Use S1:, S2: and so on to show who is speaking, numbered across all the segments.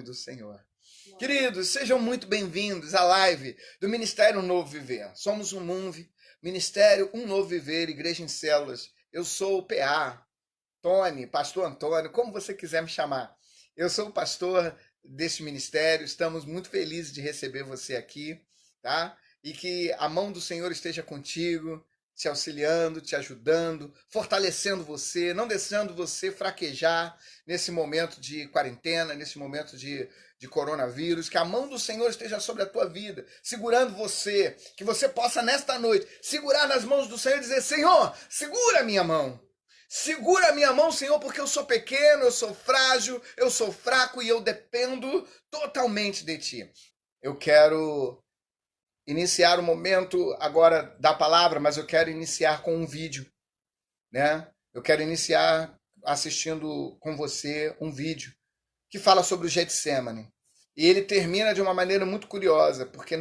S1: do Senhor. Queridos, sejam muito bem-vindos à live do Ministério Um Novo Viver. Somos um MUNV, Ministério Um Novo Viver, Igreja em Células. Eu sou o PA, Tony, Pastor Antônio, como você quiser me chamar. Eu sou o pastor deste ministério, estamos muito felizes de receber você aqui, tá? E que a mão do Senhor esteja contigo, te auxiliando, te ajudando, fortalecendo você, não deixando você fraquejar nesse momento de quarentena, nesse momento de coronavírus, que a mão do Senhor esteja sobre a tua vida, segurando você, que você possa nesta noite segurar nas mãos do Senhor e dizer: Senhor, segura a minha mão. Segura a minha mão, Senhor, porque eu sou pequeno, eu sou frágil, eu sou fraco e eu dependo totalmente de Ti. Eu quero iniciar o momento agora da palavra, mas eu quero iniciar com um vídeo, né? Eu quero iniciar assistindo com você um vídeo que fala sobre o Getsemane. E ele termina de uma maneira muito curiosa, porque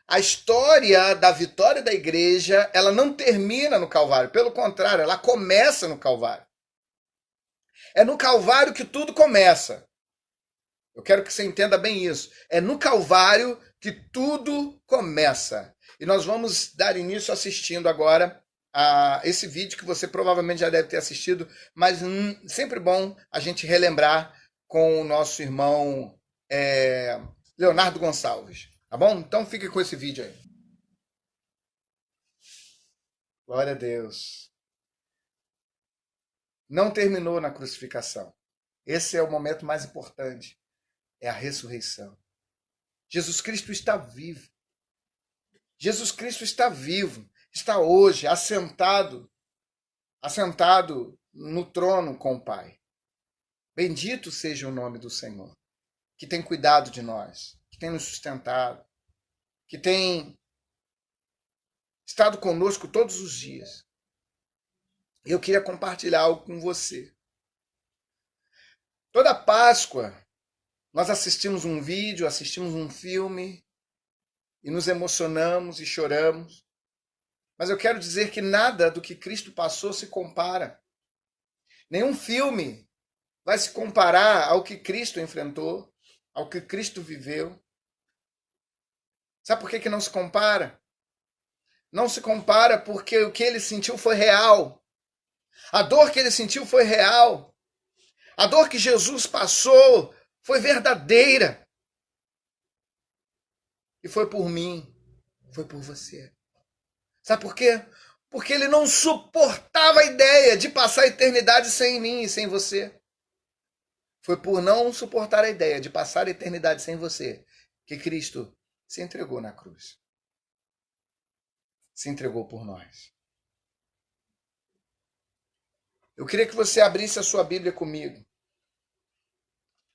S1: a história da vitória da igreja, ela não termina no Calvário, pelo contrário, ela começa no Calvário. É no Calvário que tudo começa. Eu quero que você entenda bem isso. É no Calvário que tudo começa. E nós vamos dar início assistindo agora a esse vídeo que você provavelmente já deve ter assistido, mas sempre bom a gente relembrar com o nosso irmão Leonardo Gonçalves. Tá bom? Então fique com esse vídeo aí. Glória a Deus. Não terminou na crucificação. Esse é o momento mais importante. É a ressurreição. Jesus Cristo está vivo. Jesus Cristo está vivo. Está hoje assentado no trono com o Pai. Bendito seja o nome do Senhor, que tem cuidado de nós, que tem nos sustentado, que tem estado conosco todos os dias. Eu queria compartilhar algo com você. Toda Páscoa, nós assistimos um vídeo, assistimos um filme e nos emocionamos e choramos. Mas eu quero dizer que nada do que Cristo passou se compara. Nenhum filme vai se comparar ao que Cristo enfrentou, ao que Cristo viveu. Sabe por que não se compara? Não se compara porque o que ele sentiu foi real. A dor que ele sentiu foi real. A dor que Jesus passou foi verdadeira. E foi por mim, foi por você. Sabe por quê? Porque ele não suportava a ideia de passar a eternidade sem mim e sem você. Foi por não suportar a ideia de passar a eternidade sem você que Cristo se entregou na cruz. Se entregou por nós. Eu queria que você abrisse a sua Bíblia comigo.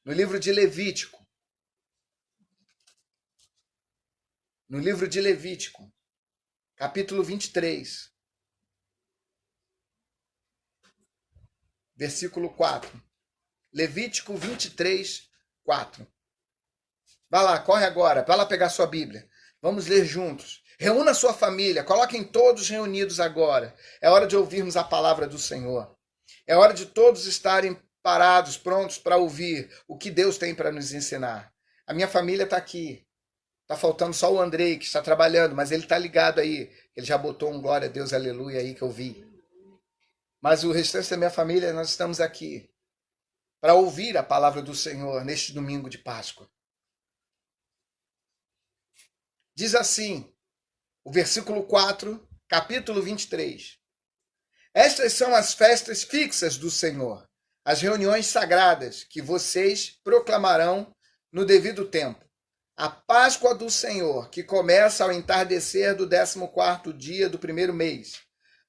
S1: No livro de Levítico. No livro de Levítico, capítulo 23. Versículo 4. Levítico 23, 4. Vai lá, corre agora, vai lá pegar sua Bíblia. Vamos ler juntos. Reúna sua família, coloquem todos reunidos agora. É hora de ouvirmos a palavra do Senhor. É hora de todos estarem parados, prontos para ouvir o que Deus tem para nos ensinar. A minha família está aqui. Está faltando só o Andrei, que está trabalhando, mas ele está ligado aí. Ele já botou um glória a Deus, aleluia aí que eu vi. Mas o restante da minha família, nós estamos aqui para ouvir a palavra do Senhor neste domingo de Páscoa. Diz assim, o versículo 4, capítulo 23. Estas são as festas fixas do Senhor, as reuniões sagradas que vocês proclamarão no devido tempo. A Páscoa do Senhor, que começa ao entardecer do 14º dia do primeiro mês.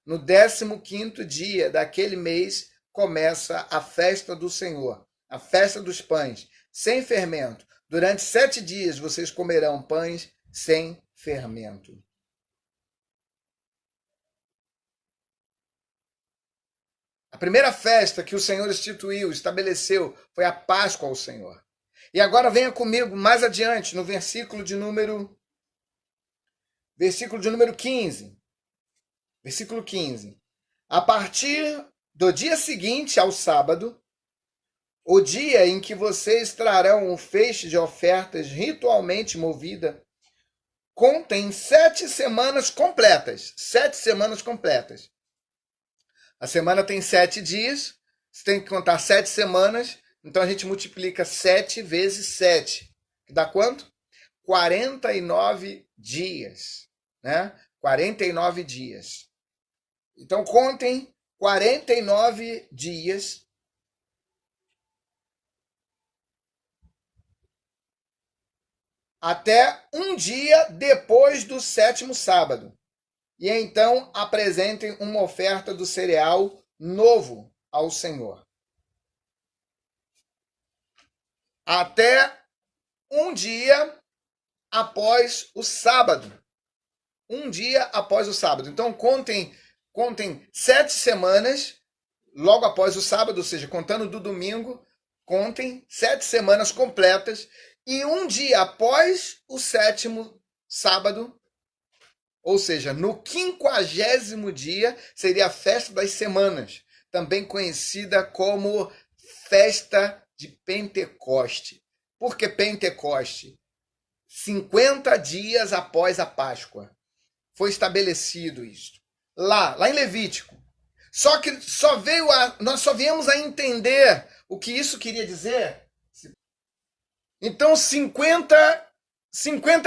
S1: No 15º dia daquele mês começa a festa do Senhor, a festa dos pães, sem fermento. Durante 7 dias vocês comerão pães sem fermento. A primeira festa que o Senhor instituiu, estabeleceu, foi a Páscoa ao Senhor. E agora venha comigo mais adiante, no versículo de número 15. Versículo 15. A partir do dia seguinte ao sábado, O dia em que vocês trarão o feixe de ofertas ritualmente movida contém 7 semanas completas. 7 semanas completas. A semana tem 7 dias, você tem que contar 7 semanas, então a gente multiplica 7 vezes 7, que dá quanto? 49 dias, né? 49 dias. Então contem 49 dias até um dia depois do 7º sábado. E então apresentem uma oferta do cereal novo ao Senhor. Até um dia após o sábado. Um dia após o sábado. Então contem 7 semanas logo após o sábado, ou seja, contando do domingo, contem 7 semanas completas e um dia após o 7º sábado, ou seja, no 50º dia, seria a festa das semanas, também conhecida como festa de Pentecoste. Por que Pentecoste? 50 dias após a Páscoa. Foi estabelecido isso. Lá em Levítico. Só que nós só viemos a entender o que isso queria dizer. Então, 50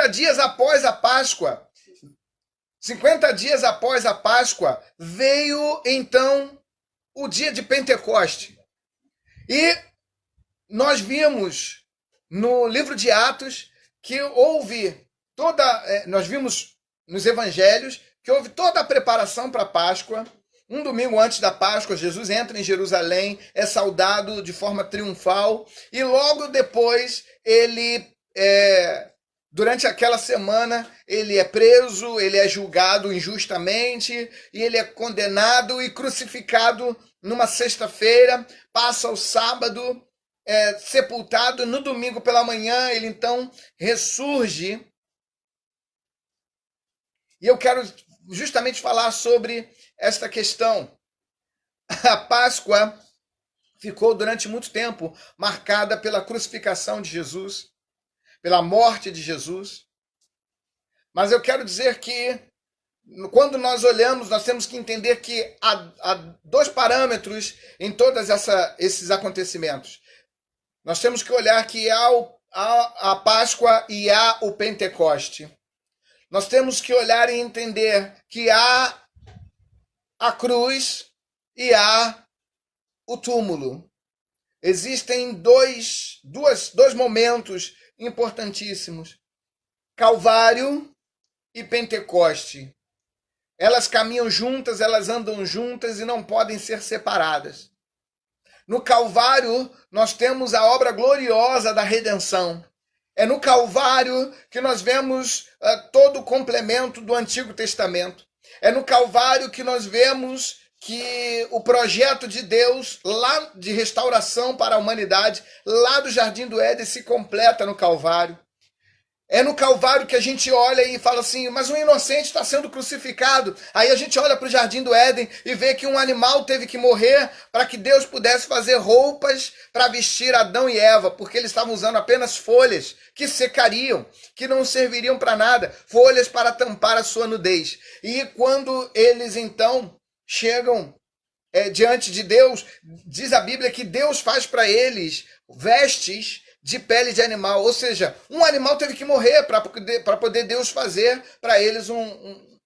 S1: dias após a Páscoa, 50 dias após a Páscoa, veio então o dia de Pentecoste. E nós vimos no livro de Atos que nós vimos nos evangelhos que houve toda a preparação para a Páscoa. Um domingo antes da Páscoa, Jesus entra em Jerusalém, é saudado de forma triunfal e logo depois durante aquela semana, ele é preso, ele é julgado injustamente e ele é condenado e crucificado numa sexta-feira, passa o sábado sepultado, no domingo pela manhã ele então ressurge. E eu quero justamente falar sobre esta questão. A Páscoa ficou durante muito tempo marcada pela crucificação de Jesus, pela morte de Jesus. Mas eu quero dizer que quando nós olhamos, nós temos que entender que há 2 parâmetros em todos esses acontecimentos. Nós temos que olhar que há a Páscoa e há o Pentecoste. Nós temos que olhar e entender que há a cruz e há o túmulo. Existem dois momentos importantíssimos: Calvário e Pentecoste. Elas caminham juntas, elas andam juntas e não podem ser separadas. No Calvário, nós temos a obra gloriosa da redenção. É no Calvário que nós vemos todo o complemento do Antigo Testamento. É no Calvário que nós vemos que o projeto de Deus, lá de restauração para a humanidade, lá do Jardim do Éden, se completa no Calvário. É no Calvário que a gente olha e fala assim, mas um inocente está sendo crucificado. Aí a gente olha para o Jardim do Éden e vê que um animal teve que morrer para que Deus pudesse fazer roupas para vestir Adão e Eva, porque eles estavam usando apenas folhas que secariam, que não serviriam para nada, folhas para tampar a sua nudez. E quando eles então chegam diante de Deus, diz a Bíblia que Deus faz para eles vestes de pele de animal, ou seja, um animal teve que morrer para poder Deus fazer para eles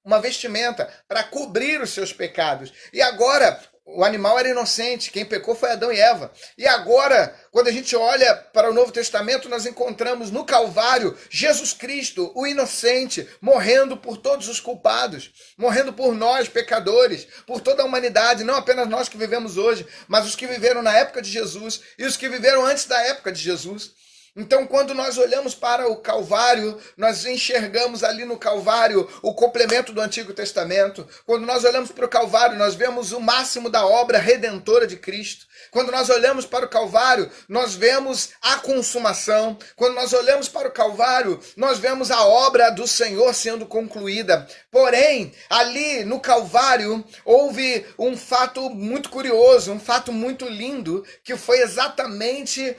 S1: uma vestimenta, para cobrir os seus pecados. E agora, o animal era inocente, quem pecou foi Adão e Eva. E agora, quando a gente olha para o Novo Testamento, nós encontramos no Calvário Jesus Cristo, o inocente, morrendo por todos os culpados, morrendo por nós, pecadores, por toda a humanidade, não apenas nós que vivemos hoje, mas os que viveram na época de Jesus e os que viveram antes da época de Jesus. Então, quando nós olhamos para o Calvário, nós enxergamos ali no Calvário o complemento do Antigo Testamento. Quando nós olhamos para o Calvário, nós vemos o máximo da obra redentora de Cristo. Quando nós olhamos para o Calvário, nós vemos a consumação. Quando nós olhamos para o Calvário, nós vemos a obra do Senhor sendo concluída. Porém, ali no Calvário, houve um fato muito curioso, um fato muito lindo, que foi exatamente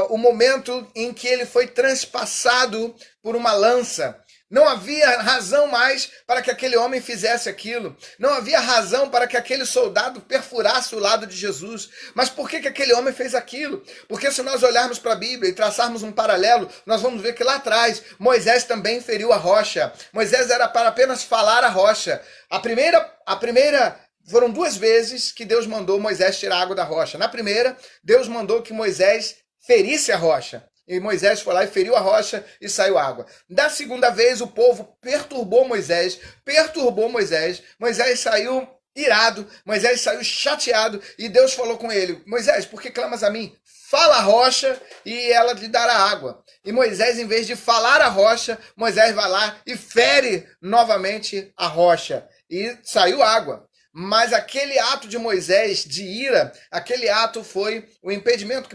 S1: o momento em que ele foi transpassado por uma lança. Não havia razão mais para que aquele homem fizesse aquilo. Não havia razão para que aquele soldado perfurasse o lado de Jesus. Mas por que aquele homem fez aquilo? Porque se nós olharmos para a Bíblia e traçarmos um paralelo, nós vamos ver que lá atrás Moisés também feriu a rocha. Moisés era para apenas falar a rocha. A primeira foram 2 vezes que Deus mandou Moisés tirar água da rocha. Na primeira, Deus mandou que Moisés ferisse a rocha. E Moisés foi lá e feriu a rocha e saiu água. Da segunda vez, o povo perturbou Moisés. Moisés saiu irado, Moisés saiu chateado e Deus falou com ele: Moisés, por que clamas a mim? Fala a rocha e ela lhe dará água. E Moisés, em vez de falar a rocha, Moisés vai lá e fere novamente a rocha. E saiu água. Mas aquele ato de Moisés, de ira, aquele ato foi o impedimento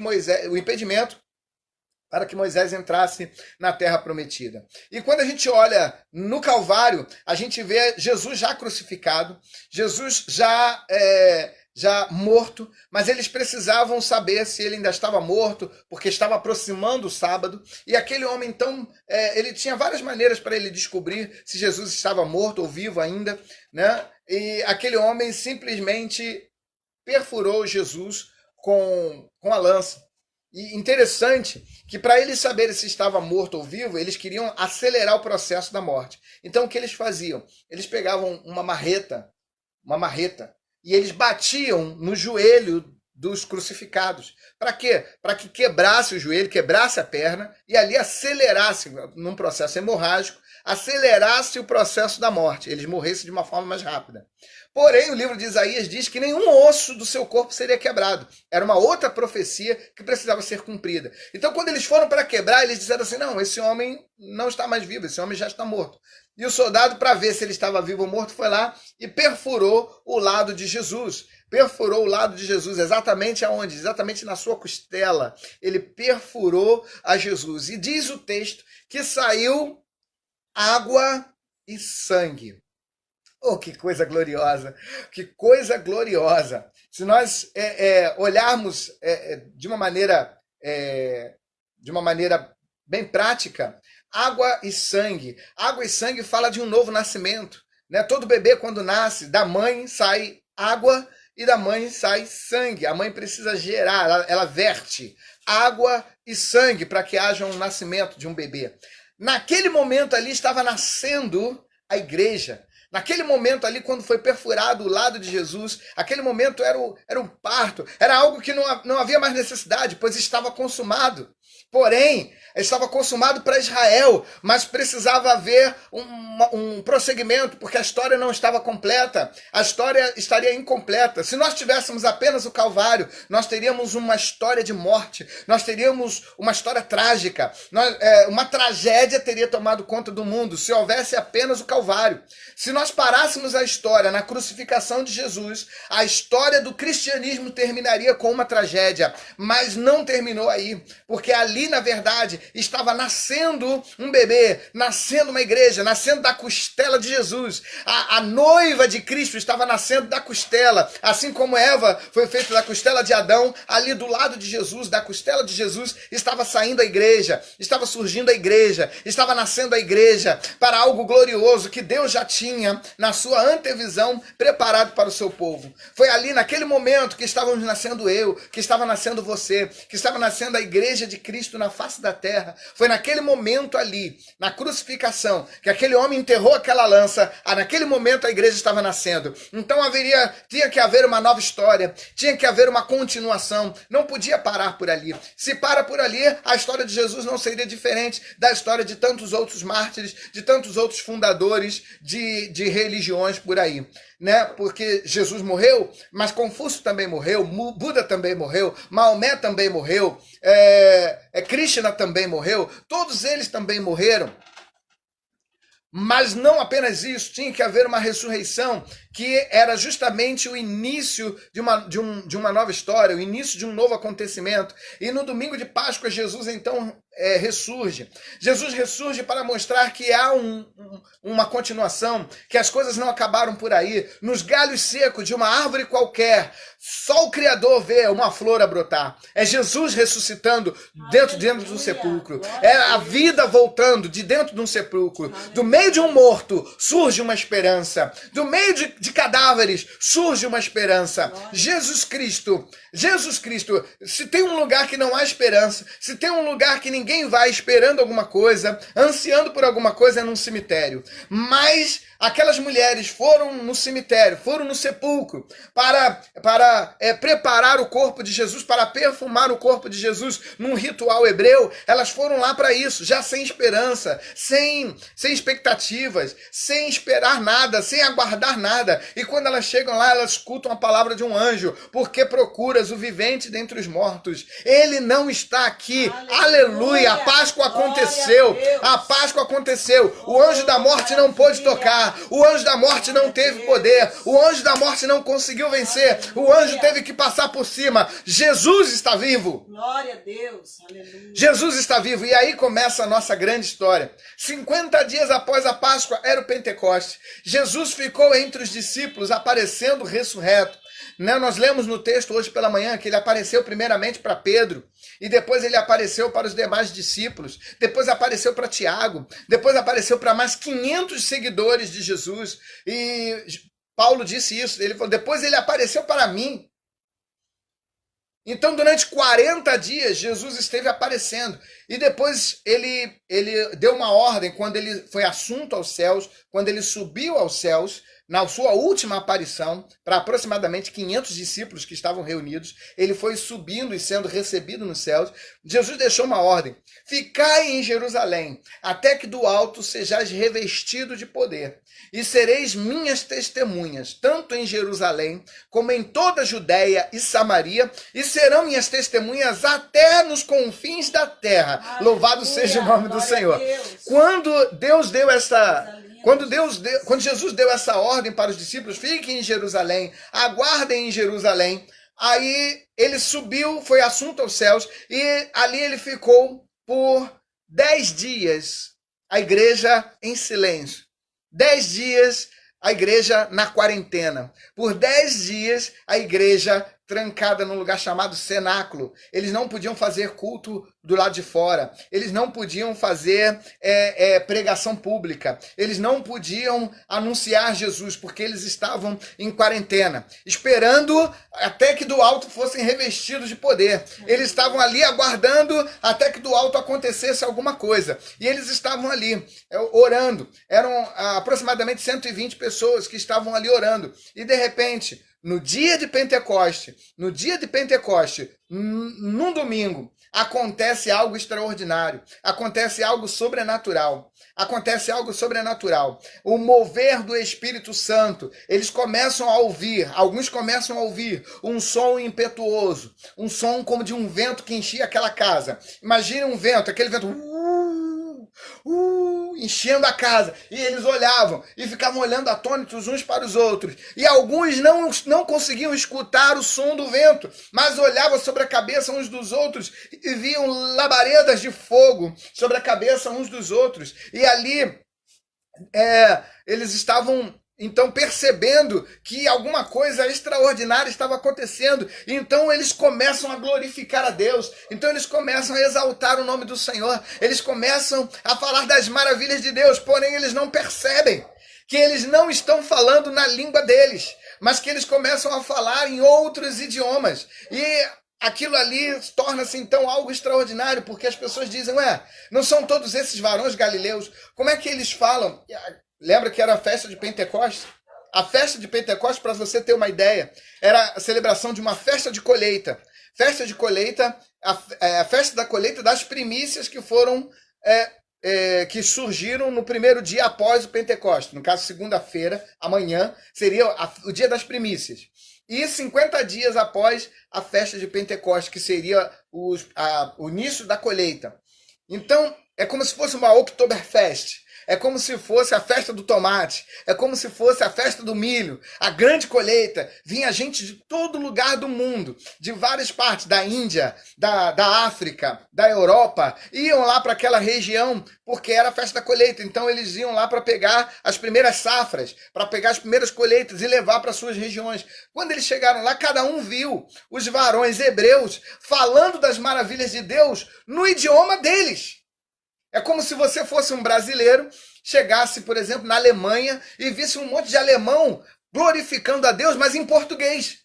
S1: para que Moisés entrasse na terra prometida. E quando a gente olha no Calvário, a gente vê Jesus já crucificado, Jesus já morto, mas eles precisavam saber se ele ainda estava morto, porque estava aproximando o sábado, e aquele homem, então, ele tinha várias maneiras para ele descobrir se Jesus estava morto ou vivo ainda, né? E aquele homem simplesmente perfurou Jesus com a lança. E interessante que para eles saberem se estava morto ou vivo, eles queriam acelerar o processo da morte. Então o que eles faziam? Eles pegavam uma marreta, e eles batiam no joelho dos crucificados. Para quê? Para que quebrasse o joelho, quebrasse a perna e ali acelerasse, num processo hemorrágico, acelerasse o processo da morte. Eles morressem de uma forma mais rápida. Porém, o livro de Isaías diz que nenhum osso do seu corpo seria quebrado. Era uma outra profecia que precisava ser cumprida. Então, quando eles foram para quebrar, eles disseram assim: não, esse homem não está mais vivo, esse homem já está morto. E o soldado, para ver se ele estava vivo ou morto, foi lá e perfurou o lado de Jesus. Perfurou o lado de Jesus, exatamente aonde? Exatamente na sua costela. Ele perfurou a Jesus. E diz o texto que saiu água e sangue. Oh, que coisa gloriosa! Que coisa gloriosa! Se nós olharmos de uma maneira bem prática, água e sangue. Água e sangue fala de um novo nascimento, né? Todo bebê, quando nasce, da mãe sai água e da mãe sai sangue. A mãe precisa gerar, ela verte água e sangue para que haja um nascimento de um bebê. Naquele momento ali estava nascendo a igreja. Naquele momento ali, quando foi perfurado o lado de Jesus, aquele momento era um parto, era algo que não havia mais necessidade, pois estava consumado. Porém, estava consumado para Israel, mas precisava haver um prosseguimento, porque a história não estava completa, a história estaria incompleta. Se nós tivéssemos apenas o Calvário, nós teríamos uma história de morte, nós teríamos uma história trágica, uma tragédia teria tomado conta do mundo se houvesse apenas o Calvário. Se nós parássemos a história na crucificação de Jesus, a história do cristianismo terminaria com uma tragédia, mas não terminou aí, porque ali, na verdade, estava nascendo um bebê, nascendo uma igreja, nascendo da costela de Jesus. A noiva de Cristo estava nascendo da costela, assim como Eva foi feita da costela de Adão, ali do lado de Jesus, da costela de Jesus, estava saindo a igreja, estava surgindo a igreja, estava nascendo a igreja para algo glorioso que Deus já tinha na sua antevisão preparado para o seu povo. Foi ali, naquele momento, que estávamos nascendo eu, que estava nascendo você, que estava nascendo a igreja de Cristo na face da terra. Foi naquele momento ali, na crucificação, que aquele homem enterrou aquela lança. Naquele momento a igreja estava nascendo. Então tinha que haver uma nova história, tinha que haver uma continuação, não podia parar por ali. Se para por ali, a história de Jesus não seria diferente da história de tantos outros mártires, de tantos outros fundadores de religiões por aí, né? Porque Jesus morreu, mas Confúcio também morreu, Buda também morreu, Maomé também morreu, Krishna também morreu, todos eles também morreram. Mas não apenas isso, tinha que haver uma ressurreição, que era justamente o início de uma nova história, o início de um novo acontecimento. E no domingo de Páscoa, Jesus então ressurge. Jesus ressurge para mostrar que há uma continuação, que as coisas não acabaram por aí. Nos galhos secos de uma árvore qualquer, só o Criador vê uma flor a brotar. É Jesus ressuscitando dentro do sepulcro. É a vida voltando de dentro de um sepulcro. Do meio de um morto surge uma esperança. Do meio de cadáveres surge uma esperança. Jesus Cristo, se tem um lugar que não há esperança, se tem um lugar que ninguém vai esperando alguma coisa, ansiando por alguma coisa, é num cemitério. Mas aquelas mulheres foram no cemitério, foram no sepulcro para preparar o corpo de Jesus, para perfumar o corpo de Jesus num ritual hebreu. Elas foram lá para isso, já sem esperança, sem expectativas, sem esperar nada, sem aguardar nada. E quando elas chegam lá, elas escutam a palavra de um anjo: porque procuras o vivente dentre os mortos? Ele não está aqui. Aleluia! A Páscoa aconteceu. A Páscoa aconteceu. O anjo da morte não pôde tocar. O anjo da morte não teve poder. O anjo da morte não conseguiu vencer. O anjo teve que passar por cima. Jesus está vivo.
S2: Glória a Deus. Aleluia.
S1: Jesus está vivo. E aí começa a nossa grande história. 50 dias após a Páscoa era o Pentecoste. Jesus ficou entre os discípulos, aparecendo ressurreto. Nós lemos no texto hoje pela manhã que ele apareceu primeiramente para Pedro, e depois ele apareceu para os demais discípulos, depois apareceu para Tiago, depois apareceu para mais 500 seguidores de Jesus. E Paulo disse isso, ele falou: depois ele apareceu para mim. Então, durante 40 dias, Jesus esteve aparecendo. E depois ele deu uma ordem, quando ele foi assunto aos céus, quando ele subiu aos céus, na sua última aparição, para aproximadamente 500 discípulos que estavam reunidos, ele foi subindo e sendo recebido nos céus. Jesus deixou uma ordem: ficai em Jerusalém, até que do alto sejais revestido de poder. E sereis minhas testemunhas, tanto em Jerusalém, como em toda a Judéia e Samaria, e serão minhas testemunhas até nos confins da terra. Aleluia. Louvado seja o nome do Senhor. Quando Jesus deu essa ordem para os discípulos: fiquem em Jerusalém, aguardem em Jerusalém, aí ele subiu, foi assunto aos céus, e ali ele ficou por 10 dias, a igreja em silêncio. 10 dias a igreja na quarentena. Por 10 dias a igreja trancada num lugar chamado cenáculo. Eles não podiam fazer culto do lado de fora. Eles não podiam fazer pregação pública. Eles não podiam anunciar Jesus, porque eles estavam em quarentena, esperando até que do alto fossem revestidos de poder. Eles estavam ali aguardando até que do alto acontecesse alguma coisa. E eles estavam ali orando. Eram aproximadamente 120 pessoas que estavam ali orando. E de repente, no dia de Pentecoste, num domingo, acontece algo extraordinário, acontece algo sobrenatural. O mover do Espírito Santo. Eles começam a ouvir, alguns começam a ouvir um som impetuoso, um som como de um vento que enchia aquela casa. Imagine um vento, aquele vento enchendo a casa, e eles olhavam e ficavam olhando atônitos uns para os outros, e alguns não conseguiam escutar o som do vento, mas olhavam sobre a cabeça uns dos outros e viam labaredas de fogo sobre a cabeça uns dos outros, e ali eles estavam então percebendo que alguma coisa extraordinária estava acontecendo. Então eles começam a glorificar a Deus. Então eles começam a exaltar o nome do Senhor. Eles começam a falar das maravilhas de Deus. Porém, eles não percebem que eles não estão falando na língua deles, mas que eles começam a falar em outros idiomas. E aquilo ali torna-se então algo extraordinário, porque as pessoas dizem: não são todos esses varões galileus? Como é que eles falam? Lembra que era a festa de Pentecostes? A festa de Pentecostes, para você ter uma ideia, era a celebração de uma festa de colheita. Festa de colheita, a festa da colheita das primícias que foram que surgiram no primeiro dia após o Pentecostes. No caso, segunda-feira, amanhã, seria o dia das primícias. E 50 dias após a festa de Pentecostes, que seria o início da colheita. Então, é como se fosse uma Oktoberfest. É como se fosse a festa do tomate. É como se fosse a festa do milho. A grande colheita. Vinha gente de todo lugar do mundo. De várias partes. Da Índia, da África, da Europa. Iam lá para aquela região porque era a festa da colheita. Então eles iam lá para pegar as primeiras safras. Para pegar as primeiras colheitas e levar para suas regiões. Quando eles chegaram lá, cada um viu os varões hebreus falando das maravilhas de Deus no idioma deles. É como se você fosse um brasileiro, chegasse, por exemplo, na Alemanha e visse um monte de alemão glorificando a Deus, mas em português.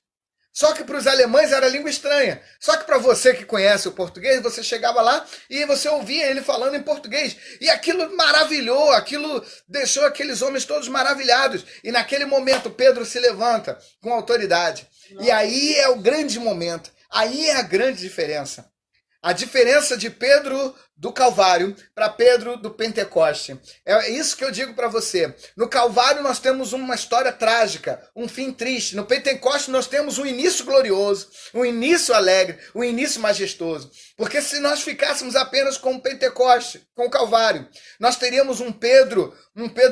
S1: Só que para os alemães era língua estranha. Só que para você que conhece o português, você chegava lá e você ouvia ele falando em português. E aquilo maravilhou, aquilo deixou aqueles homens todos maravilhados. E naquele momento Pedro se levanta com autoridade. E aí é o grande momento. Aí é a grande diferença. A diferença de Pedro do Calvário para Pedro do Pentecoste. É isso que eu digo para você. No Calvário nós temos uma história trágica, um fim triste. No Pentecoste nós temos um início glorioso, um início alegre, um início majestoso. Porque se nós ficássemos apenas com o Pentecoste, com o Calvário, nós teríamos um Pedro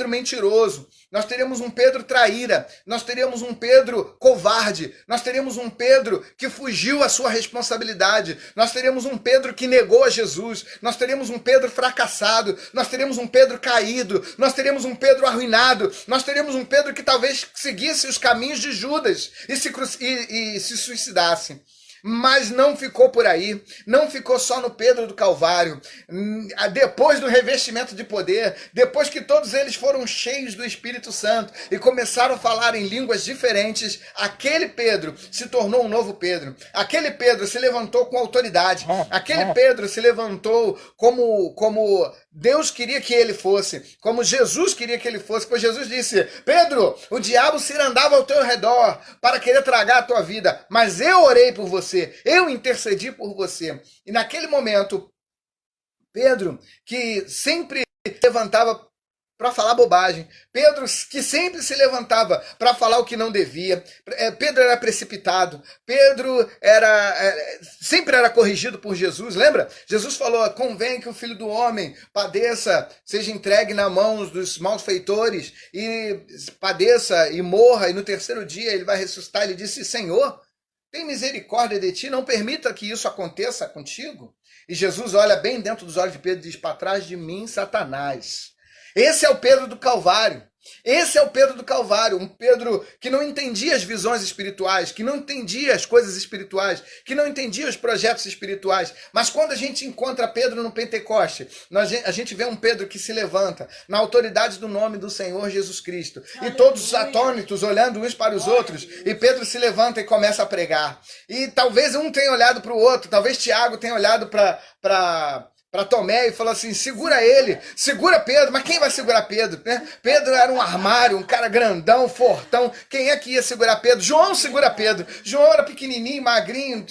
S1: mentiroso. Nós teríamos um Pedro traíra, nós teríamos um Pedro covarde, nós teríamos um Pedro que fugiu à sua responsabilidade, nós teríamos um Pedro que negou a Jesus, nós teríamos um Pedro fracassado, nós teríamos um Pedro caído, nós teríamos um Pedro arruinado, nós teríamos um Pedro que talvez seguisse os caminhos de Judas e se suicidasse. Mas não ficou por aí, não ficou só no Pedro do Calvário. Depois do revestimento de poder, depois que todos eles foram cheios do Espírito Santo e começaram a falar em línguas diferentes, aquele Pedro se tornou um novo Pedro. Aquele Pedro se levantou com autoridade. Aquele Pedro se levantou como Deus queria que ele fosse, como Jesus queria que ele fosse. Pois Jesus disse: Pedro, o diabo se andava ao teu redor para querer tragar a tua vida, mas eu orei por você. Eu intercedi por você. E naquele momento, Pedro, que sempre levantava para falar bobagem, Pedro que sempre se levantava para falar o que não devia, Pedro era precipitado, Pedro sempre era corrigido por Jesus, lembra? Jesus falou: convém que o Filho do Homem padeça, seja entregue na mão dos malfeitores, e padeça e morra, e no terceiro dia ele vai ressuscitar. Ele disse: Senhor, tem misericórdia de ti, não permita que isso aconteça contigo. E Jesus olha bem dentro dos olhos de Pedro e diz: para trás de mim, Satanás. Esse é o Pedro do Calvário. Esse é o Pedro do Calvário, um Pedro que não entendia as visões espirituais, que não entendia as coisas espirituais, que não entendia os projetos espirituais. Mas quando a gente encontra Pedro no Pentecoste, a gente vê um Pedro que se levanta na autoridade do nome do Senhor Jesus Cristo. Aleluia. E todos atônitos, olhando uns para os outros, e Pedro se levanta e começa a pregar. E talvez um tenha olhado para o outro, talvez Tiago tenha olhado para Tomé e falou assim: segura ele, segura Pedro. Mas quem vai segurar Pedro, né? Pedro era um armário, um cara grandão, fortão. Quem é que ia segurar Pedro? João segura Pedro. João era pequenininho, magrinho,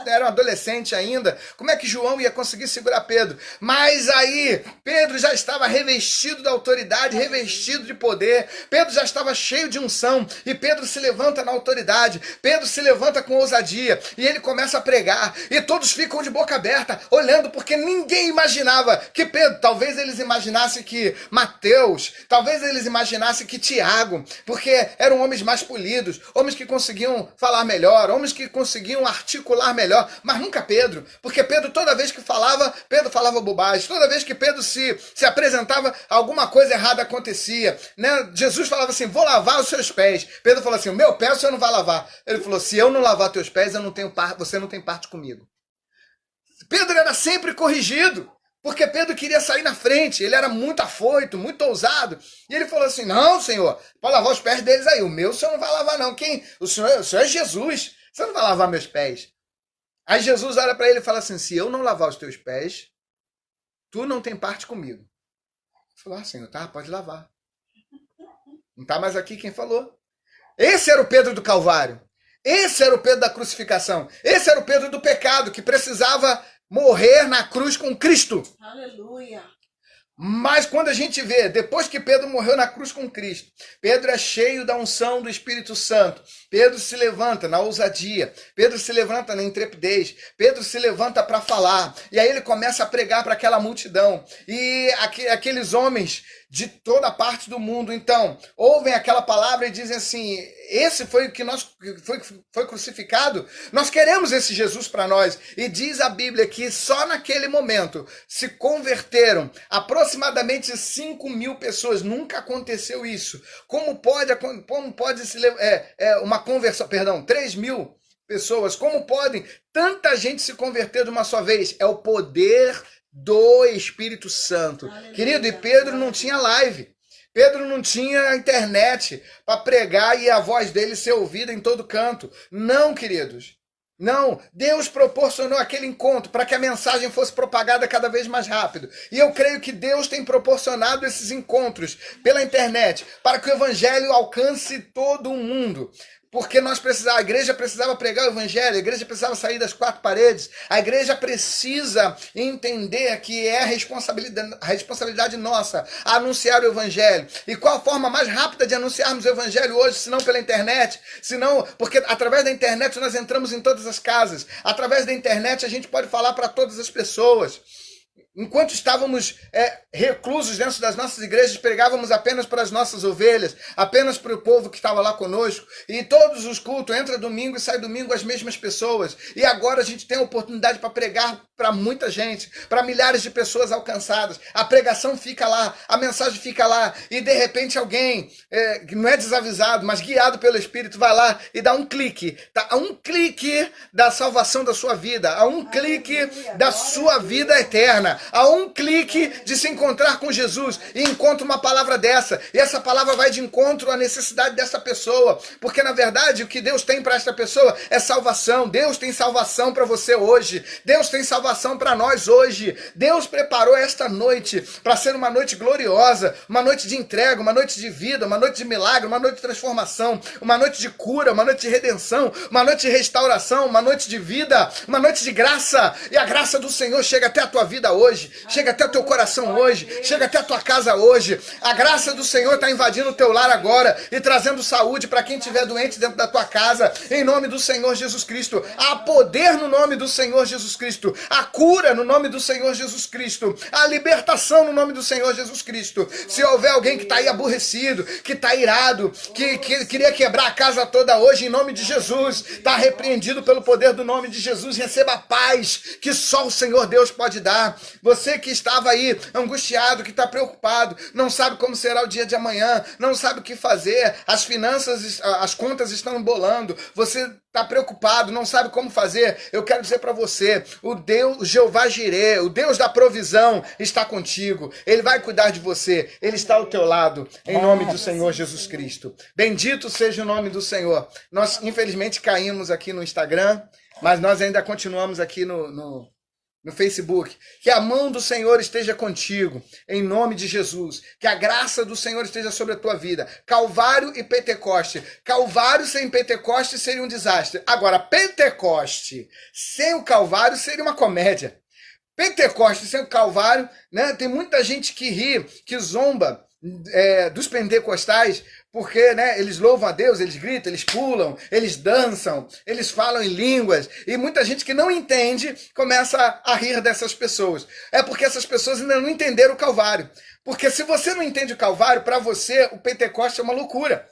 S1: era um adolescente ainda. Como é que João ia conseguir segurar Pedro? Mas aí Pedro já estava revestido da autoridade, revestido de poder. Pedro já estava cheio de unção, e Pedro se levanta na autoridade. Pedro se levanta com ousadia e ele começa a pregar, e todos ficam de boca aberta olhando, porque ninguém imaginava que Pedro, talvez eles imaginassem que Mateus, talvez eles imaginassem que Tiago, porque eram homens mais polidos, homens que conseguiam falar melhor, homens que conseguiam articular melhor, mas nunca Pedro, porque Pedro, toda vez que falava, Pedro falava bobagem, toda vez que Pedro se apresentava, alguma coisa errada acontecia, né? Jesus falava assim: vou lavar os seus pés. Pedro falou assim: o meu pé o senhor não vai lavar. Ele falou: se eu não lavar teus pés, você não tem parte comigo. Pedro era sempre corrigido, porque Pedro queria sair na frente, ele era muito afoito, muito ousado, e ele falou assim: não, Senhor, pode lavar os pés deles aí, o meu o senhor não vai lavar não, o senhor é Jesus, você não vai lavar meus pés. Aí Jesus olha para ele e fala assim: se eu não lavar os teus pés, tu não tem parte comigo. Ele falou: Senhor, tá, pode lavar. Não tá mais aqui quem falou. Esse era o Pedro do Calvário. Esse era o Pedro da crucificação. Esse era o Pedro do pecado, que precisava morrer na cruz com Cristo.
S2: Aleluia.
S1: Mas quando a gente vê, depois que Pedro morreu na cruz com Cristo, Pedro é cheio da unção do Espírito Santo. Pedro se levanta na ousadia, Pedro se levanta na intrepidez, Pedro se levanta para falar. E aí ele começa a pregar para aquela multidão. E aqueles homens de toda parte do mundo, então, ouvem aquela palavra e dizem assim: esse foi o que foi crucificado? Nós queremos esse Jesus para nós. E diz a Bíblia que só naquele momento se converteram aproximadamente 5.000 pessoas. Nunca aconteceu isso. Como pode uma conversão, perdão, 3.000 pessoas, como podem tanta gente se converter de uma só vez? É o poder do Espírito Santo. Aleluia. Querido, e Pedro não tinha live. Pedro não tinha internet para pregar e a voz dele ser ouvida em todo canto. Não, queridos. Não, Deus proporcionou aquele encontro para que a mensagem fosse propagada cada vez mais rápido. E eu creio que Deus tem proporcionado esses encontros pela internet para que o evangelho alcance todo o mundo. Porque a igreja precisava pregar o evangelho, a igreja precisava sair das quatro paredes, a igreja precisa entender que é a responsabilidade nossa anunciar o evangelho. E qual a forma mais rápida de anunciarmos o evangelho hoje, se não pela internet? Porque através da internet nós entramos em todas as casas, através da internet a gente pode falar para todas as pessoas. Enquanto estávamos reclusos dentro das nossas igrejas, pregávamos apenas para as nossas ovelhas, apenas para o povo que estava lá conosco. E todos os cultos, entra domingo e sai domingo as mesmas pessoas. E agora a gente tem a oportunidade para pregar para muita gente, para milhares de pessoas alcançadas. A pregação fica lá, a mensagem fica lá. E de repente alguém, que não é desavisado, mas guiado pelo Espírito, vai lá e dá um clique. Tá? A um clique da salvação da sua vida, a um clique da sua vida eterna. A um clique de se encontrar com Jesus e encontra uma palavra dessa, e essa palavra vai de encontro à necessidade dessa pessoa, porque na verdade o que Deus tem para esta pessoa é salvação. Deus tem salvação para você hoje, Deus tem salvação para nós hoje. Deus preparou esta noite para ser uma noite gloriosa, uma noite de entrega, uma noite de vida, uma noite de milagre, uma noite de transformação, uma noite de cura, uma noite de redenção, uma noite de restauração, uma noite de vida, uma noite de graça. E a graça do Senhor chega até a tua vida hoje, chega até o teu coração hoje, chega até a tua casa hoje. A graça do Senhor está invadindo o teu lar agora e trazendo saúde para quem estiver doente dentro da tua casa, em nome do Senhor Jesus Cristo. Há poder no nome do Senhor Jesus Cristo, a cura no nome do Senhor Jesus Cristo, a libertação no nome do Senhor Jesus Cristo. Se houver alguém que está aí aborrecido, que está irado, que queria quebrar a casa toda hoje, em nome de Jesus, está repreendido pelo poder do nome de Jesus. Receba a paz que só o Senhor Deus pode dar. Você que estava aí angustiado, que está preocupado, não sabe como será o dia de amanhã, não sabe o que fazer, as finanças, as contas estão embolando, você está preocupado, não sabe como fazer, eu quero dizer para você, o Jeová Jireh, o Deus da provisão, está contigo. Ele vai cuidar de você, ele está ao teu lado, em nome do Senhor Jesus Cristo. Bendito seja o nome do Senhor. Nós, infelizmente, caímos aqui no Instagram, mas nós ainda continuamos aqui no Facebook. Que a mão do Senhor esteja contigo, em nome de Jesus. Que a graça do Senhor esteja sobre a tua vida. Calvário e Pentecoste. Calvário sem Pentecoste seria um desastre. Agora, Pentecoste sem o Calvário seria uma comédia. Pentecoste sem o Calvário, né? Tem muita gente que ri, que zomba dos pentecostais, porque, né, eles louvam a Deus, eles gritam, eles pulam, eles dançam, eles falam em línguas, e muita gente que não entende começa a rir dessas pessoas. É porque essas pessoas ainda não entenderam o Calvário. Porque se você não entende o Calvário, para você o Pentecoste é uma loucura.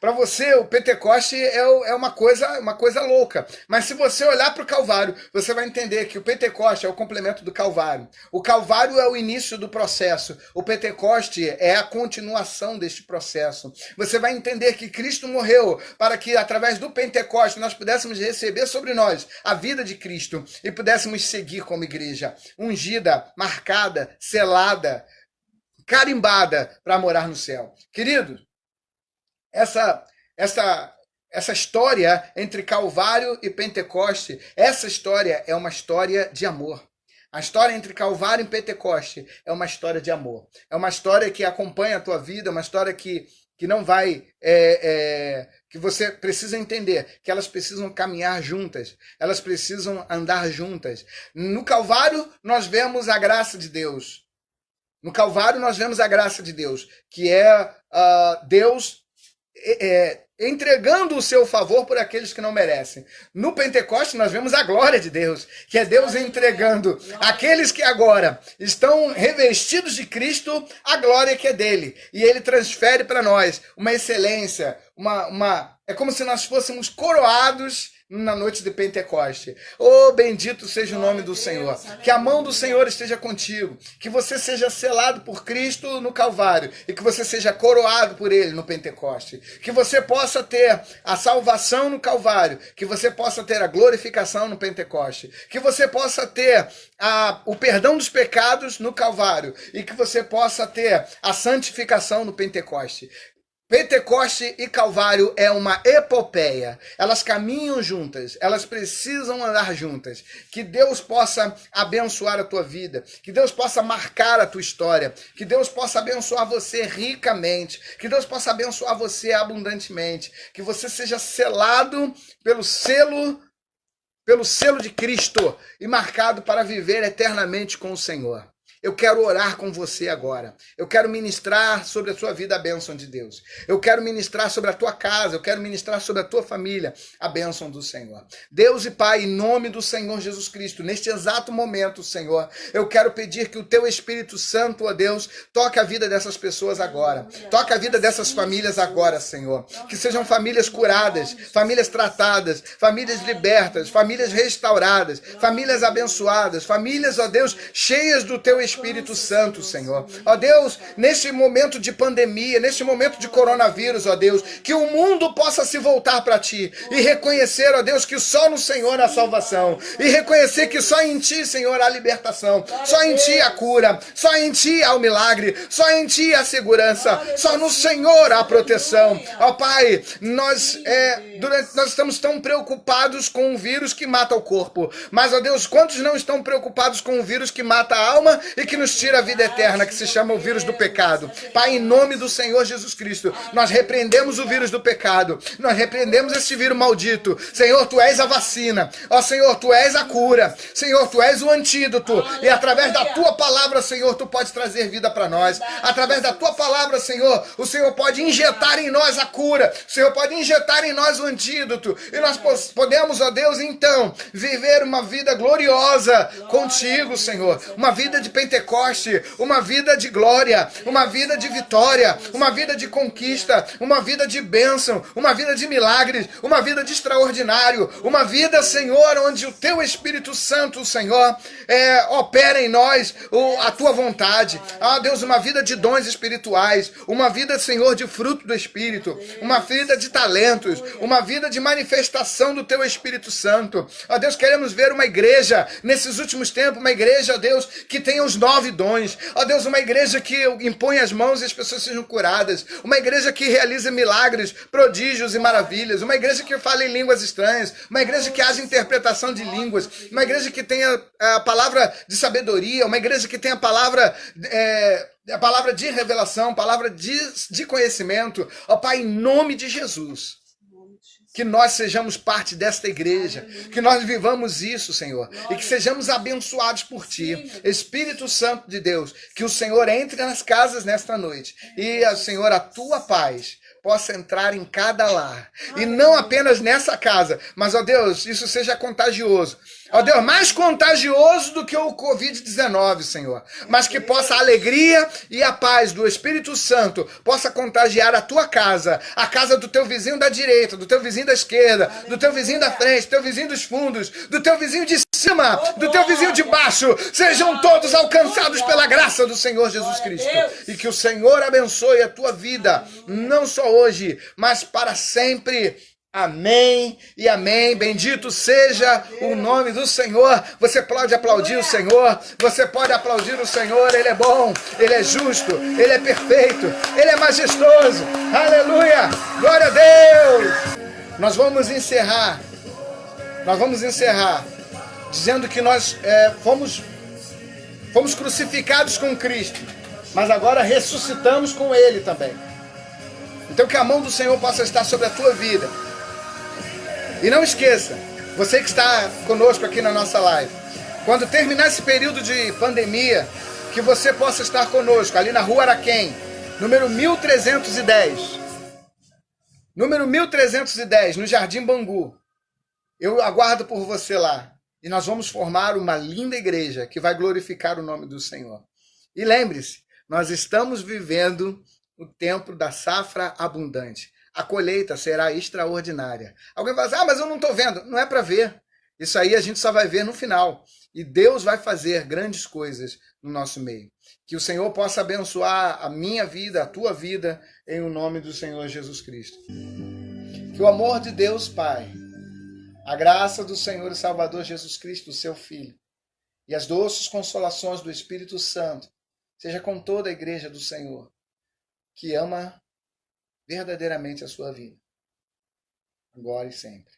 S1: Para você o Pentecoste é uma coisa louca. Mas se você olhar para o Calvário, você vai entender que o Pentecoste é o complemento do Calvário. O Calvário é o início do processo. O Pentecoste é a continuação deste processo. Você vai entender que Cristo morreu para que através do Pentecoste nós pudéssemos receber sobre nós a vida de Cristo e pudéssemos seguir como igreja, ungida, marcada, selada, carimbada para morar no céu. Querido, essa história entre Calvário e Pentecoste, essa história é uma história de amor. A história entre Calvário e Pentecoste é uma história de amor. É uma história que acompanha a tua vida, é uma história que não vai... que você precisa entender que elas precisam caminhar juntas, elas precisam andar juntas. No Calvário, nós vemos a graça de Deus. No Calvário nós vemos a graça de Deus, que é Deus entregando o seu favor por aqueles que não merecem. No Pentecoste nós vemos a glória de Deus, que é Deus entregando aqueles que agora estão revestidos de Cristo a glória que é dele. E ele transfere para nós uma excelência, é como se nós fôssemos coroados na noite de Pentecoste. Oh, bendito seja o nome do Senhor. Que a mão do Senhor esteja contigo. Que você seja selado por Cristo no Calvário. E que você seja coroado por Ele no Pentecoste. Que você possa ter a salvação no Calvário. Que você possa ter a glorificação no Pentecoste. Que você possa ter o perdão dos pecados no Calvário. E que você possa ter a santificação no Pentecoste. Pentecoste e Calvário é uma epopeia. Elas caminham juntas, elas precisam andar juntas. Que Deus possa abençoar a tua vida, que Deus possa marcar a tua história, que Deus possa abençoar você ricamente, que Deus possa abençoar você abundantemente, que você seja selado pelo selo de Cristo e marcado para viver eternamente com o Senhor. Eu quero orar com você agora. Eu quero ministrar sobre a sua vida a bênção de Deus. Eu quero ministrar sobre a tua casa. Eu quero ministrar sobre a tua família a bênção do Senhor. Deus e Pai, em nome do Senhor Jesus Cristo, neste exato momento, Senhor, eu quero pedir que o teu Espírito Santo, ó Deus, toque a vida dessas pessoas agora. Toque a vida dessas famílias agora, Senhor. Que sejam famílias curadas, famílias tratadas, famílias libertas, famílias restauradas, famílias abençoadas, famílias, ó Deus, cheias do teu Espírito Santo, Senhor. Ó Deus, neste momento de pandemia, neste momento de coronavírus, ó Deus, que o mundo possa se voltar para Ti e reconhecer, ó Deus, que só no Senhor há salvação e reconhecer que só em Ti, Senhor, há libertação, só em Ti há cura, só em Ti há o milagre, só em Ti há segurança, só no Senhor há proteção. Ó Pai, nós estamos tão preocupados com um vírus que mata o corpo, mas, ó Deus, quantos não estão preocupados com um vírus que mata a alma e que nos tira a vida eterna, que se chama o vírus do pecado? Pai, em nome do Senhor Jesus Cristo, nós repreendemos o vírus do pecado, nós repreendemos esse vírus maldito. Senhor, Tu és a vacina, ó Senhor, Tu és a cura, Senhor, Tu és o antídoto, e através da Tua palavra, Senhor, Tu podes trazer vida para nós, através da Tua palavra, Senhor, o Senhor pode injetar em nós a cura, o Senhor pode injetar em nós o antídoto, e nós podemos, ó Deus, então, viver uma vida gloriosa contigo, Senhor, uma vida de Pentecoste, uma vida de glória, uma vida de vitória, uma vida de conquista, uma vida de bênção, uma vida de milagres, uma vida de extraordinário, uma vida, Senhor, onde o Teu Espírito Santo, Senhor, opera em nós a Tua vontade. Ah, Deus, uma vida de dons espirituais, uma vida, Senhor, de fruto do Espírito, uma vida de talentos, uma vida de manifestação do Teu Espírito Santo. Ó Deus, queremos ver uma igreja, nesses últimos tempos, uma igreja, ó Deus, que tenha os 9 dons. Ó Deus, uma igreja que impõe as mãos e as pessoas sejam curadas. Uma igreja que realiza milagres, prodígios e maravilhas. Uma igreja que fale em línguas estranhas. Uma igreja que haja interpretação de línguas. Uma igreja que tenha a palavra de sabedoria. Uma igreja que tenha a palavra de revelação, palavra de conhecimento. Ó Pai, em nome de Jesus, que nós sejamos parte desta igreja, que nós vivamos isso, Senhor, e que sejamos abençoados por Ti. Espírito Santo de Deus, que o Senhor entre nas casas nesta noite e, Senhor, a Tua paz possa entrar em cada lar, e não apenas nessa casa, mas, ó Deus, isso seja contagioso. Ó Deus, mais contagioso do que o Covid-19, Senhor. Mas que possa a alegria e a paz do Espírito Santo possa contagiar a tua casa, a casa do teu vizinho da direita, do teu vizinho da esquerda, do teu vizinho da frente, do teu vizinho dos fundos, do teu vizinho de cima, do teu vizinho de baixo. Sejam todos alcançados pela graça do Senhor Jesus Cristo. E que o Senhor abençoe a tua vida, não só hoje, mas para sempre. Amém e amém. Bendito seja o nome do Senhor. Você pode aplaudir o Senhor. Você pode aplaudir o Senhor. Ele é bom, Ele é justo, Ele é perfeito, Ele é majestoso. Aleluia, glória a Deus. Nós vamos encerrar dizendo que nós fomos crucificados com Cristo, mas agora ressuscitamos com Ele também. Então que a mão do Senhor possa estar sobre a tua vida. E não esqueça, você que está conosco aqui na nossa live, quando terminar esse período de pandemia, que você possa estar conosco ali na Rua Araquém, número 1310. Número 1310, no Jardim Bangu. Eu aguardo por você lá. E nós vamos formar uma linda igreja que vai glorificar o nome do Senhor. E lembre-se, nós estamos vivendo o tempo da safra abundante. A colheita será extraordinária. Alguém vai dizer, mas eu não estou vendo. Não é para ver. Isso aí a gente só vai ver no final. E Deus vai fazer grandes coisas no nosso meio. Que o Senhor possa abençoar a minha vida, a tua vida, em o nome do Senhor Jesus Cristo. Que o amor de Deus, Pai, a graça do Senhor e Salvador Jesus Cristo, seu Filho, e as doces consolações do Espírito Santo, seja com toda a igreja do Senhor, que ama verdadeiramente a sua vida, agora e sempre.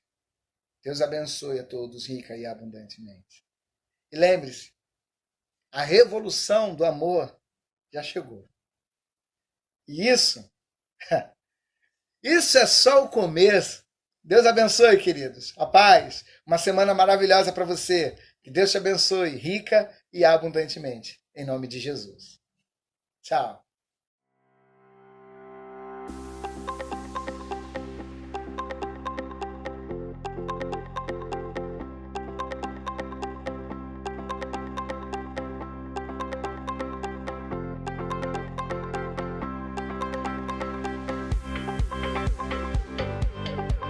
S1: Deus abençoe a todos rica e abundantemente. E lembre-se, a revolução do amor já chegou. E isso é só o começo. Deus abençoe, queridos. A paz, uma semana maravilhosa para você. Que Deus te abençoe rica e abundantemente. Em nome de Jesus. Tchau.